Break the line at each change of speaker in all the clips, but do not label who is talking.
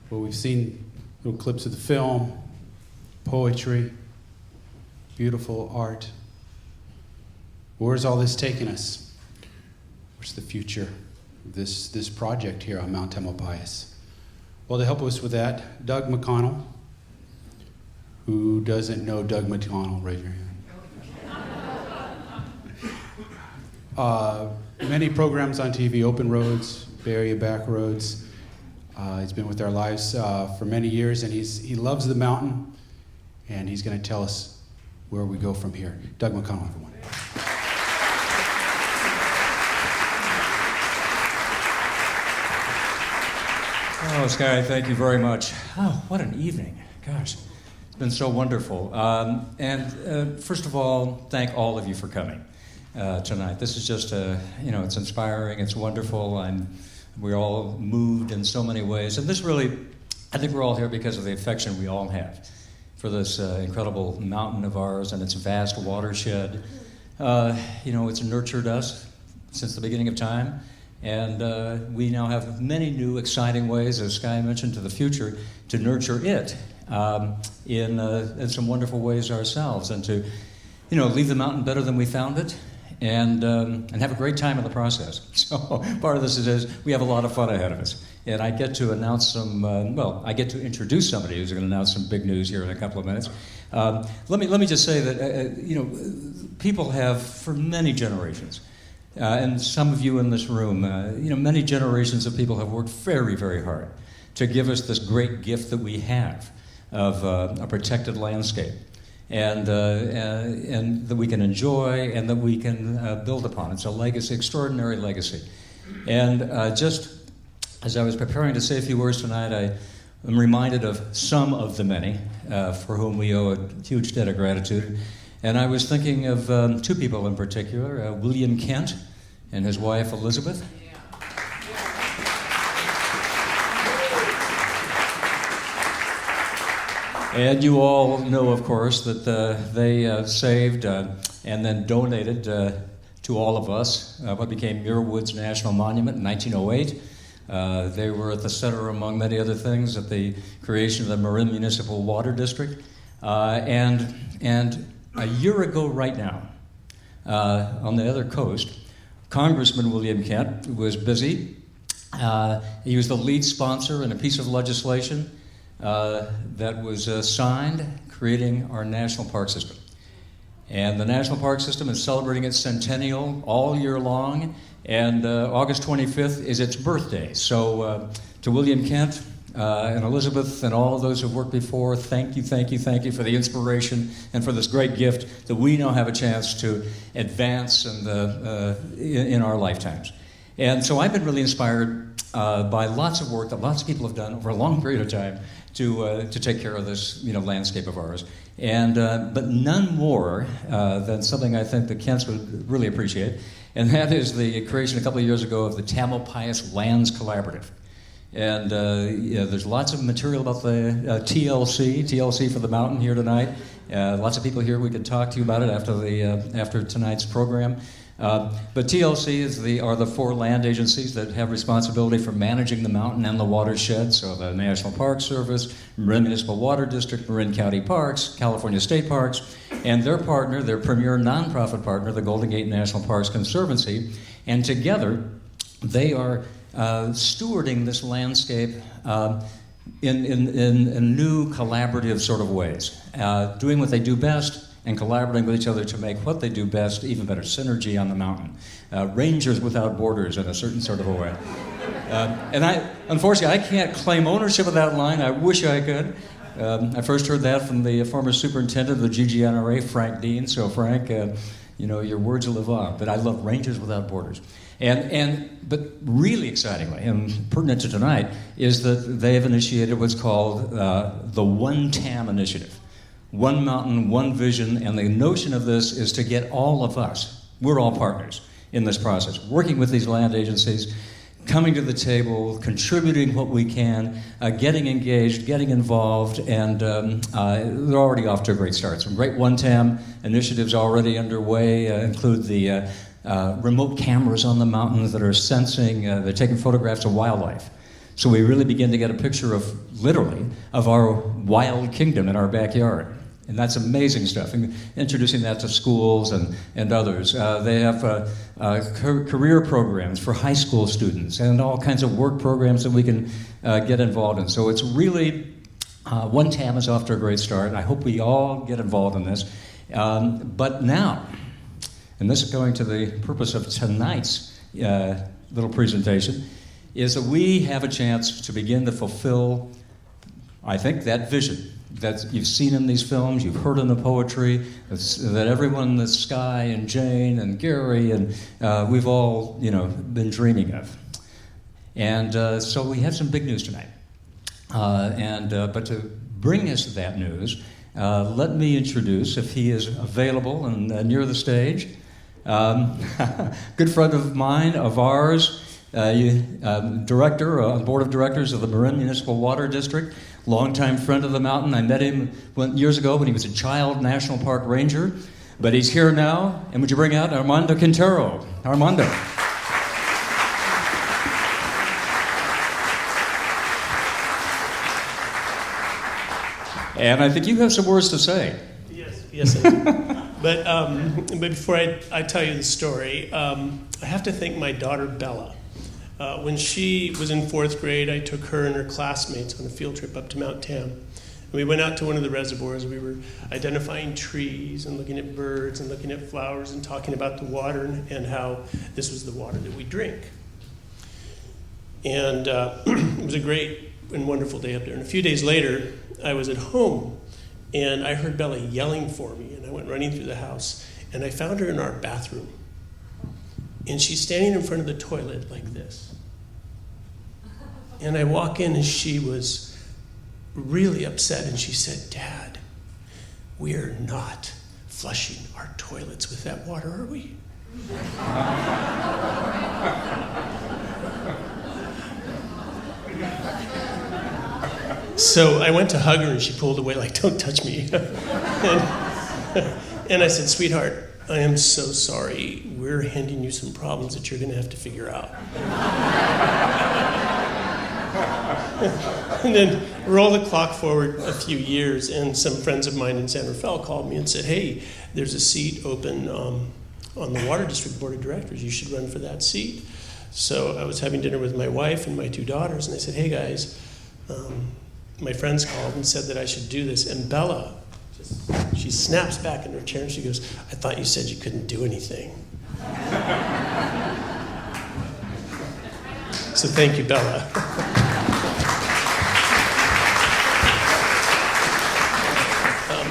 Well, we've seen little clips of the film, poetry, beautiful art. Where's all this taking us? What's the future of this project here on Mount Tamalpais? Well, to help us with that, Doug McConnell. Who doesn't know Doug McConnell? Raise your hand. Many programs on TV, Open Roads, Bay Area Back Roads. He's been with our lives for many years, and he loves the mountain, and he's going to tell us where we go from here. Doug McConnell, everyone.
Oh, Sky, thank you very much. Oh, what an evening. Gosh, it's been so wonderful. First of all, thank all of you for coming tonight. This is just, it's inspiring, it's wonderful. We're all moved in so many ways. And this really, I think we're all here because of the affection we all have for this incredible mountain of ours and its vast watershed. It's nurtured us since the beginning of time. And we now have many new exciting ways, as Sky mentioned, to the future, to nurture it in some wonderful ways ourselves, and to, leave the mountain better than we found it, and have a great time in the process. So part of this is we have a lot of fun ahead of us. And I get to announce I get to introduce somebody who's going to announce some big news here in a couple of minutes. Let me just say that, people have, for many generations, and some of you in this room, many generations of people have worked very, very hard to give us this great gift that we have of a protected landscape, and that we can enjoy and that we can build upon. It's a legacy, extraordinary legacy. And just as I was preparing to say a few words tonight, I am reminded of some of the many for whom we owe a huge debt of gratitude. And I was thinking of two people in particular, William Kent and his wife Elizabeth. And you all know, of course, that they saved and then donated to all of us what became Muir Woods National Monument in 1908. They were at the center, among many other things, at the creation of the Marin Municipal Water District. And a year ago right now, on the other coast, Congressman William Kent was busy. He was the lead sponsor in a piece of legislation that was signed creating our national park system. And the national park system is celebrating its centennial all year long, and August 25th is its birthday. So to William Kent and Elizabeth and all of those who've worked before, thank you for the inspiration and for this great gift that we now have a chance to advance in our lifetimes. And so I've been really inspired by lots of work that lots of people have done over a long period of time to take care of this landscape of ours. And but none more than something I think the Kents would really appreciate, and that is the creation a couple of years ago of the Tamalpais Lands Collaborative. And there's lots of material about the TLC for the mountain here tonight. Lots of people here. We can talk to you about it after tonight's program. But TLC are the four land agencies that have responsibility for managing the mountain and the watershed. So the National Park Service, Marin Municipal Water District, Marin County Parks, California State Parks, and their partner, their premier nonprofit partner, the Golden Gate National Parks Conservancy. And together, they are stewarding this landscape in new collaborative sort of ways, doing what they do best and collaborating with each other to make what they do best even better, synergy on the mountain. Rangers without borders in a certain sort of a way. And unfortunately, I can't claim ownership of that line. I wish I could. I first heard that from the former superintendent of the GGNRA, Frank Dean. So Frank, your words live on. But I love Rangers without borders. But really excitingly and pertinent to tonight is that they have initiated what's called the One TAM Initiative. One mountain, one vision, and the notion of this is to get all of us, we're all partners in this process, working with these land agencies, coming to the table, contributing what we can, getting engaged, getting involved, and they're already off to a great start. Some great One TAM initiatives already underway, include the remote cameras on the mountains that are sensing, they're taking photographs of wildlife. So we really begin to get a picture of, literally, of our wild kingdom in our backyard. And that's amazing stuff. And introducing that to schools and others. They have career programs for high school students and all kinds of work programs that we can get involved in. So it's really, one tab is off to a great start. I hope we all get involved in this. But now, and this is going to the purpose of tonight's little presentation, is that we have a chance to begin to fulfill, I think, that vision that you've seen in these films, you've heard in the poetry, that everyone, that Sky and Jane and Gary and we've all, been dreaming of. And so we have some big news tonight. But to bring us that news, let me introduce, if he is available and near the stage, good friend of mine, of ours, director on board of directors of the Marin Municipal Water District, longtime friend of the mountain. I met him years ago when he was a child National Park Ranger, but he's here now. And would you bring out Armando Quintero? Armando. And I think you have some words to say.
Yes, I do. But before I tell you the story, I have to thank my daughter Bella. When she was in 4th grade, I took her and her classmates on a field trip up to Mount Tam. And we went out to one of the reservoirs. We were identifying trees and looking at birds and looking at flowers and talking about the water and how this was the water that we drink. And it was a great and wonderful day up there. And a few days later, I was at home, and I heard Bella yelling for me, and I went running through the house, and I found her in our bathroom. And she's standing in front of the toilet like this. And I walk in, and she was really upset, and she said, "Dad, we are not flushing our toilets with that water, are we?" So I went to hug her, and she pulled away like, "Don't touch me." And I said, "Sweetheart, I am so sorry. We're handing you some problems that you're going to have to figure out." And then roll the clock forward a few years, and some friends of mine in San Rafael called me and said, "Hey, there's a seat open on the Water District Board of Directors. You should run for that seat." So I was having dinner with my wife and my 2 daughters, and I said, "Hey guys, my friends called and said that I should do this." And Bella, she snaps back in her chair and she goes, "I thought you said you couldn't do anything." So thank you, Bella.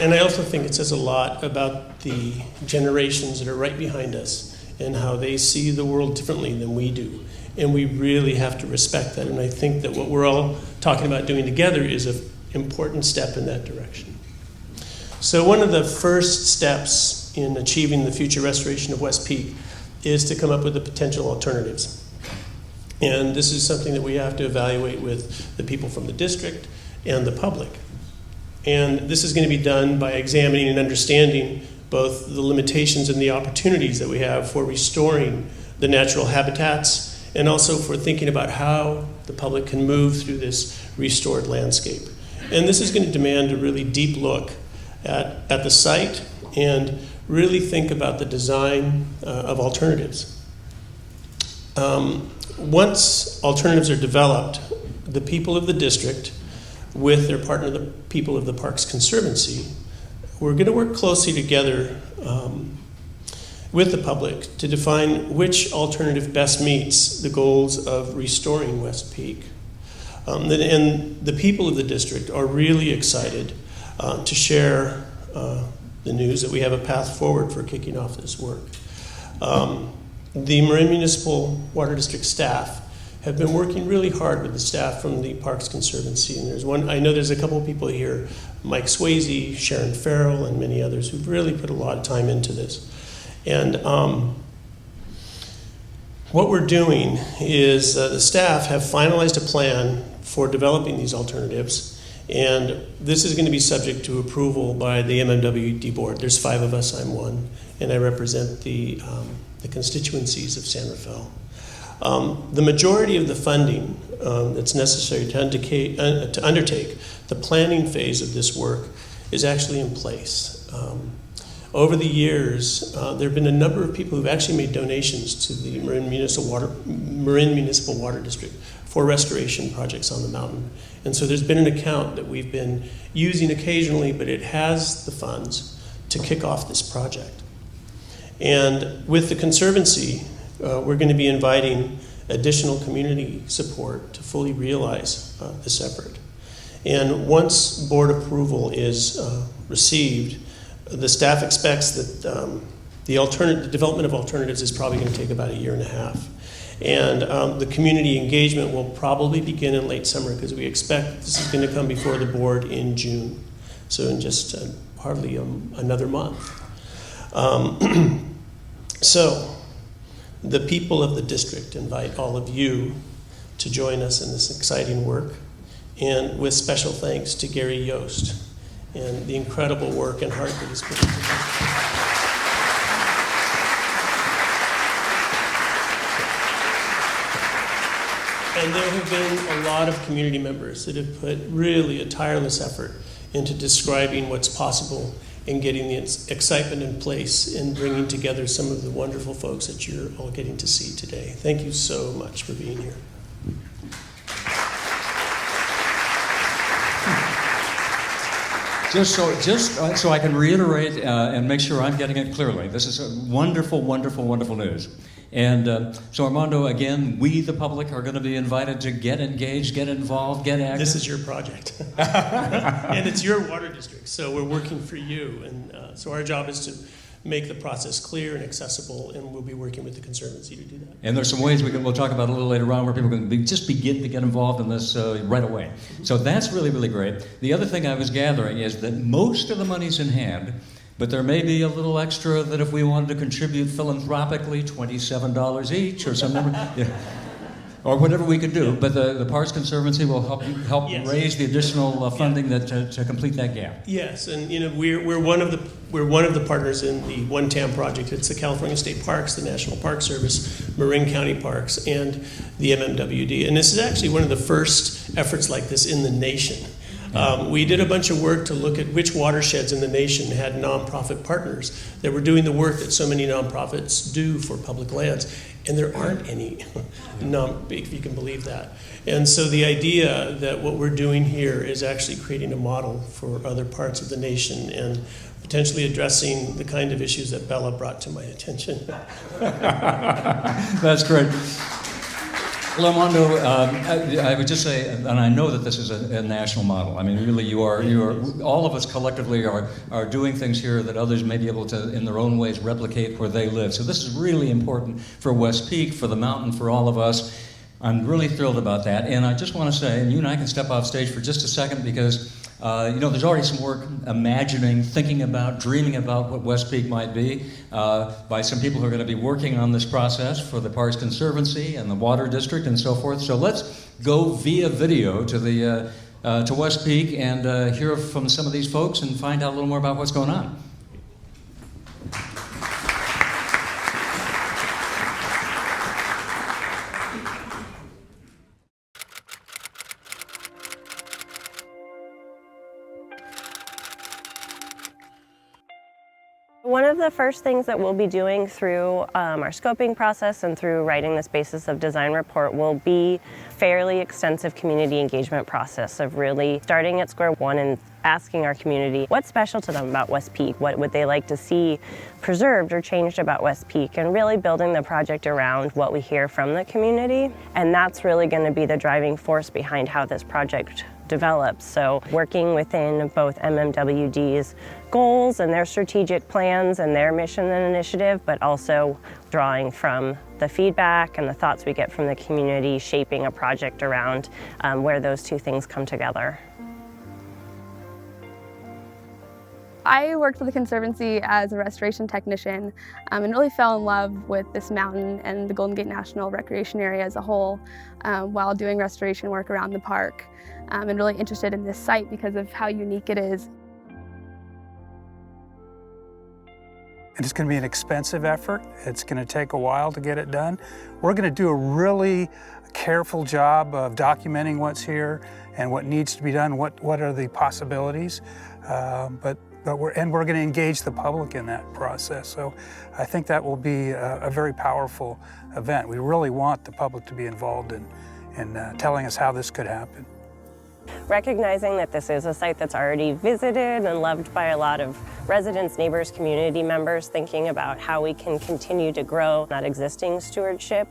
And I also think it says a lot about the generations that are right behind us and how they see the world differently than we do. And we really have to respect that. And I think that what we're all talking about doing together is an important step in that direction. So one of the first steps in achieving the future restoration of West Peak is to come up with the potential alternatives. And this is something that we have to evaluate with the people from the district and the public. And this is going to be done by examining and understanding both the limitations and the opportunities that we have for restoring the natural habitats, and also for thinking about how the public can move through this restored landscape. And this is going to demand a really deep look at the site and really think about the design of alternatives. Once alternatives are developed, the people of the district, with their partner, the people of the Parks Conservancy, we're going to work closely together with the public to define which alternative best meets the goals of restoring West Peak. And the people of the district are really excited to share the news that we have a path forward for kicking off this work. The Marin Municipal Water District staff have been working really hard with the staff from the Parks Conservancy. And I know there's a couple of people here, Mike Swayze, Sharon Farrell, and many others who've really put a lot of time into this. And what we're doing is the staff have finalized a plan for developing these alternatives, and this is going to be subject to approval by the MMWD board. There's 5 of us, I'm one, and I represent the constituencies of San Rafael. The majority of the funding that's necessary to undertake the planning phase of this work is actually in place. Over the years, there have been a number of people who've actually made donations to the Marin Municipal Water District for restoration projects on the mountain. And so there's been an account that we've been using occasionally, but it has the funds to kick off this project. And with the Conservancy, we're going to be inviting additional community support to fully realize this effort. And once board approval is received, the staff expects that the development of alternatives is probably going to take about 1.5 years. And the community engagement will probably begin in late summer because we expect this is going to come before the board in June. So in just hardly another month. So the people of the district invite all of you to join us in this exciting work, and with special thanks to Gary Yost and the incredible work and heart that he's put into this. And there have been a lot of community members that have put really a tireless effort into describing what's possible and getting the excitement in place and bringing together some of the wonderful folks that you're all getting to see today. Thank you so much for being here.
Just so I can reiterate and make sure I'm getting it clearly, this is a wonderful, wonderful, wonderful news. And so Armando, again, we, the public, are going to be invited to get engaged, get involved, get active.
This is your project. And it's your water district, so we're working for you. And so our job is to make the process clear and accessible, and we'll be working with the Conservancy to do that.
And there's some ways we'll talk about a little later on where people can just begin to get involved in this right away. So that's really, really great. The other thing I was gathering is that most of the money's in hand, but there may be a little extra that if we wanted to contribute philanthropically, $27 each or some number, yeah, or whatever we could do. But the Parks Conservancy will help
Yes.
raise the additional funding to complete that gap.
Yes, and we're one of the partners in the One TAM project. It's the California State Parks, the National Park Service, Marin County Parks, and the MMWD. And this is actually one of the first efforts like this in the nation. We did a bunch of work to look at which watersheds in the nation had nonprofit partners that were doing the work that so many nonprofits do for public lands. And there aren't any, if you can believe that. And so the idea that what we're doing here is actually creating a model for other parts of the nation and potentially addressing the kind of issues that Bella brought to my attention.
That's great. Well, Armando, I would just say, and I know that this is a national model. I mean, really, you are. All of us collectively are doing things here that others may be able to, in their own ways, replicate where they live. So this is really important for West Peak, for the mountain, for all of us. I'm really thrilled about that. And I just want to say, and you and I can step off stage for just a second because, there's already some work imagining, thinking about, dreaming about what West Peak might be by some people who are going to be working on this process for the Parks Conservancy and the Water District and so forth. So let's go via video to West Peak and hear from some of these folks and find out a little more about what's going on.
One of the first things that we'll be doing through our scoping process and through writing this basis of design report will be fairly extensive community engagement process of really starting at square one and asking our community what's special to them about West Peak, what would they like to see preserved or changed about West Peak, and really building the project around what we hear from the community. And that's really going to be the driving force behind how this project develops. So working within both MMWD's goals and their strategic plans and their mission and initiative, but also drawing from the feedback and the thoughts we get from the community, shaping a project around where those two things come together.
I worked for the Conservancy as a restoration technician and really fell in love with this mountain and the Golden Gate National Recreation Area as a whole while doing restoration work around the park, and really interested in this site because of how unique it is.
It's going to be an expensive effort. It's going to take a while to get it done. We're going to do a really careful job of documenting what's here and what needs to be done, what are the possibilities. But we're going to engage the public in that process. So I think that will be a very powerful event. We really want the public to be involved in telling us how this could happen.
Recognizing that this is a site that's already visited and loved by a lot of residents, neighbors, community members, thinking about how we can continue to grow that existing stewardship.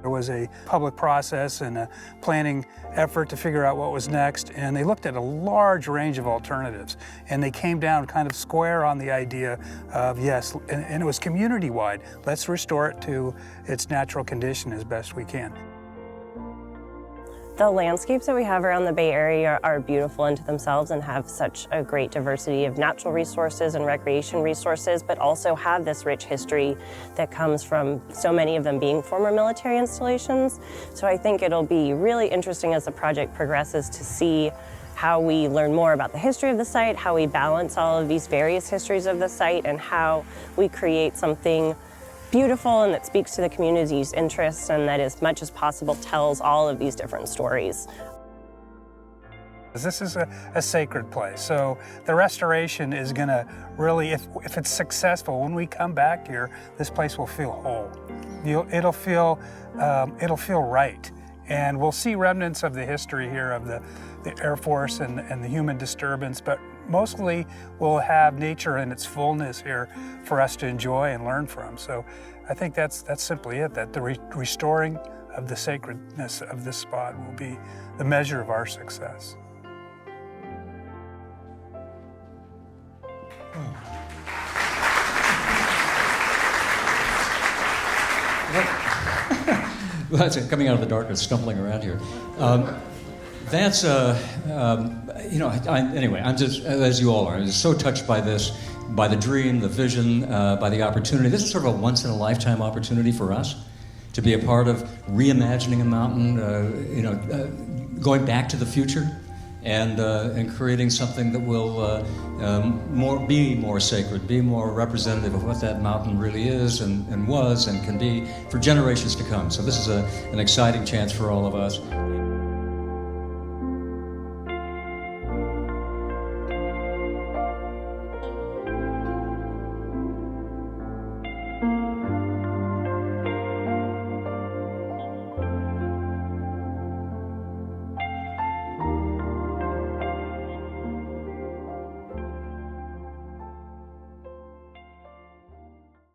There was a public process and a planning effort to figure out what was next, and they looked at a large range of alternatives, and they came down kind of square on the idea of, yes, and it was community-wide, let's restore it to its natural condition as best we can.
The landscapes that we have around the Bay Area are beautiful unto themselves and have such a great diversity of natural resources and recreation resources, but also have this rich history that comes from so many of them being former military installations. So I think it'll be really interesting as the project progresses to see how we learn more about the history of the site, how we balance all of these various histories of the site, and how we create something beautiful and that speaks to the community's interests and that as much as possible tells all of these different stories.
This is a sacred place, so the restoration is going to really, if it's successful, when we come back here, this place will feel whole. It'll feel right, and we'll see remnants of the history here of the Air Force and the human disturbance, but mostly we'll have nature in its fullness here for us to enjoy and learn from. So I think that's simply it, that the restoring of the sacredness of this spot will be the measure of our success.
Well, that's it, coming out of the darkness, stumbling around here. That's, anyway, I'm just, as you all are, I'm just so touched by this, by the dream, the vision, by the opportunity. This is sort of a once-in-a-lifetime opportunity for us to be a part of reimagining a mountain, going back to the future and creating something that will be more sacred, be more representative of what that mountain really is and was and can be for generations to come. So this is an exciting chance for all of us.